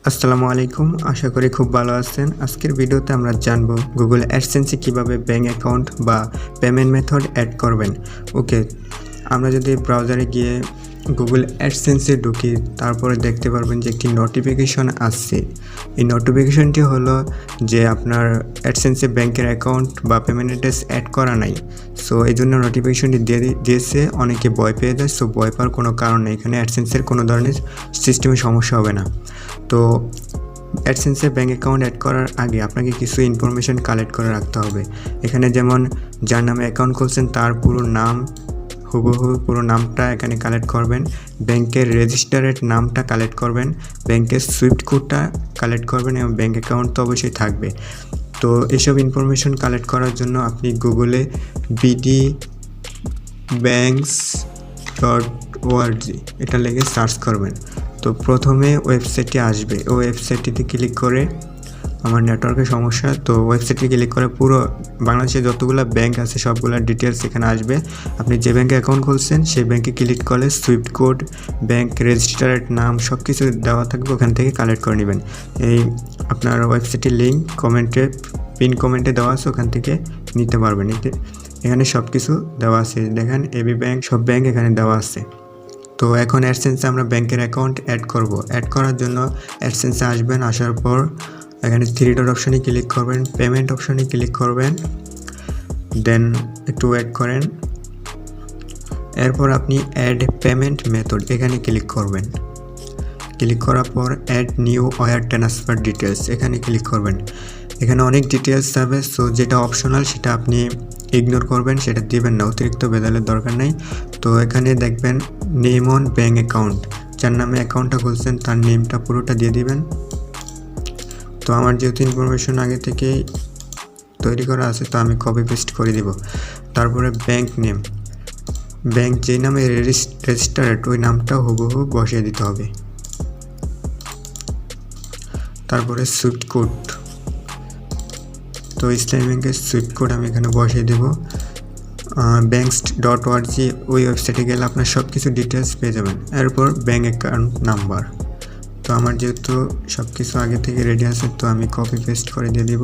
আসসালামু আলাইকুম, আশা করি খুব ভালো আছেন। আজকের ভিডিওতে আমরা জানব গুগল অ্যাডসেন্সে কিভাবে ব্যাঙ্ক অ্যাকাউন্ট বা পেমেন্ট মেথড অ্যাড করবেন। ওকে, আমরা যদি ব্রাউজারে গিয়ে গুগল অ্যাডসেন্সে ঢুকি, তারপরে দেখতে পারবেন যে একটি নোটিফিকেশন আসছে। এই নোটিফিকেশনটি হলো যে আপনার অ্যাডসেন্সে ব্যাঙ্কের অ্যাকাউন্ট বা পেমেন্ট অ্যাড্রেস অ্যাড করা নাই। সো এই জন্য নোটিফিকেশনটি দিয়েছে, অনেকে ভয় পেয়ে যায়। সো ভয় পাওয়ার কোনো কারণ নেই, এখানে অ্যাডসেন্সের কোনো ধরনের সিস্টেমে সমস্যা হবে না। তো অ্যাডসেন্সে ব্যাঙ্ক অ্যাকাউন্ট অ্যাড করার আগে আপনাকে কিছু ইনফরমেশন কালেক্ট করে রাখতে হবে। এখানে যেমন যার নামে অ্যাকাউন্ট খুলছেন তার পুরো নাম, হুবহু পুরো নামটা এখানে কালেক্ট করবেন, ব্যাংকের রেজিস্টারেড নামটা কালেক্ট করবেন, ব্যাংকের সুইফট কোডটা কালেক্ট করবেন এবং ব্যাঙ্ক অ্যাকাউন্ট তো অবশ্যই থাকবে। তো এসব ইনফরমেশন কালেক্ট করার জন্য আপনি গুগলে bdbanks.org এটা লিখে সার্চ করবেন। তো প্রথমে ওয়েবসাইটটি আসবে, ওই ওয়েবসাইটটিতে ক্লিক করে, আমার নেটওয়ার্কের সমস্যা, তো ওয়েবসাইটে ক্লিক করে পুরো বাংলাদেশে যতগুলো ব্যাংক আছে সবগুলোর ডিটেলস এখানে আসবে। আপনি যে ব্যাংকে অ্যাকাউন্ট খুলছেন সেই ব্যাংকে ক্লিক করলে সুইফট কোড, ব্যাংক রেজিস্টারেড নাম সব কিছু দেওয়া থাকবে, ওখান থেকে কালেক্ট করে নেবেন। এই আপনার ওয়েবসাইটের লিঙ্ক পিন কমেন্টে দেওয়া আছে, ওখান থেকে নিতে পারবেন। এখানে সব কিছু দেওয়া আছে, দেখেন এবি ব্যাংক, সব ব্যাংক এখানে দেওয়া আছে। তো এখন অ্যাডসেন্সে আমরা ব্যাংকের অ্যাকাউন্ট অ্যাড করব। অ্যাড করার জন্য অ্যাডসেন্সে আসবেন, আসার পর এখানে থ্রি ডট অপশানে ক্লিক করবেন, পেমেন্ট অপশানে ক্লিক করবেন, দেন একটু ওয়েট করেন। এরপর আপনি অ্যাড পেমেন্ট মেথড এখানে ক্লিক করবেন। ক্লিক করার পর add new wire transfer details এখানে ক্লিক করবেন। এখানে অনেক ডিটেলস যাবে, সো যেটা অপশনাল সেটা আপনি ইগনোর করবেন, সেটা দিবেন না, অতিরিক্ত বেদালের দরকার নেই। তো এখানে দেখবেন নেম অন ব্যাঙ্ক অ্যাকাউন্ট, যার নামে অ্যাকাউন্টটা খুলছেন তার নেমটা পুরোটা দিয়ে দিবেন। তো আমার যেহেতু ইনফরমেশন আগে থেকেই তৈরি করা আছে, তো আমি কপি পেস্ট করে দিব। তারপরে ব্যাঙ্ক নেম, ব্যাঙ্ক যে নামে রেজিস্টার্ড ওই নামটা হুবহু বসিয়ে দিতে হবে। তারপরে সুইফট কোড, তো ইসলামী ব্যাংকের সুইফট কোড আমি এখানে বসিয়ে দেব। banks.org ওই ওয়েবসাইটে গেলে আপনার সব কিছু ডিটেলস পেয়ে যাবেন। এরপর ব্যাঙ্ক অ্যাকাউন্ট নাম্বার, তো আমার যেহেতু সব কিছু আগে থেকে রেডি আছে, তো আমি কপি পেস্ট করে দিয়ে দিব।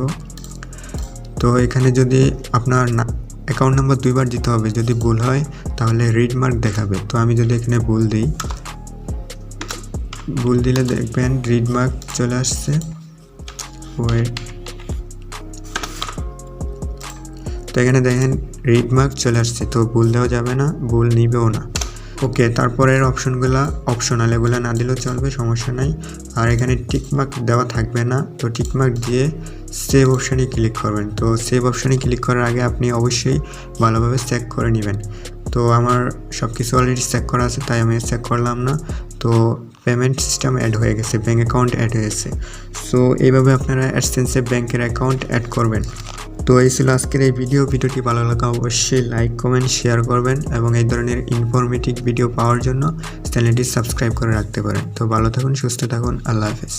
তো এখানে যদি আপনার অ্যাকাউন্ট নাম্বার দুইবার দিতে হবে, যদি ভুল হয় তাহলে রিড মার্ক দেখাবে। তো আমি যদি এখানে ভুল দিলে দেখবেন রিড মার্ক চলে আসছে। তো এখানে দেখেন রিড মার্ক চলে আসছে, তো ভুল দেওয়া যাবে না, ভুল নিবেও না। ওকে, তারপরের অপশনগুলো অপশনাল, এগুলো না দিলেও চলবে, সমস্যা নাই। আর এখানে টিকমার্ক দেওয়া থাকবে না, তো টিকমার্ক দিয়ে সেভ অপশানে ক্লিক করবেন। তো সেভ অপশানে ক্লিক করার আগে আপনি অবশ্যই ভালোভাবে চেক করে নেবেন। তো আমার সব কিছু অলরেডি চেক করা আছে, তাই আমি চেক করলাম না। তো পেমেন্ট সিস্টেম অ্যাড হয়ে গেছে, ব্যাঙ্ক অ্যাকাউন্ট অ্যাড হয়েছে। সো এইভাবে আপনারা অ্যাডসেন্সে ব্যাঙ্কের অ্যাকাউন্ট অ্যাড করবেন। তো এই ছিল আজকের এই ভিডিওটি ভালো লাগা অবশ্যই লাইক, কমেন্ট, শেয়ার করবেন এবং এই ধরনের ইনফরমেটিভ ভিডিও পাওয়ার জন্য চ্যানেলটি সাবস্ক্রাইব করে রাখতে পারেন। তো ভালো থাকুন, সুস্থ থাকুন, আল্লাহ হাফেজ।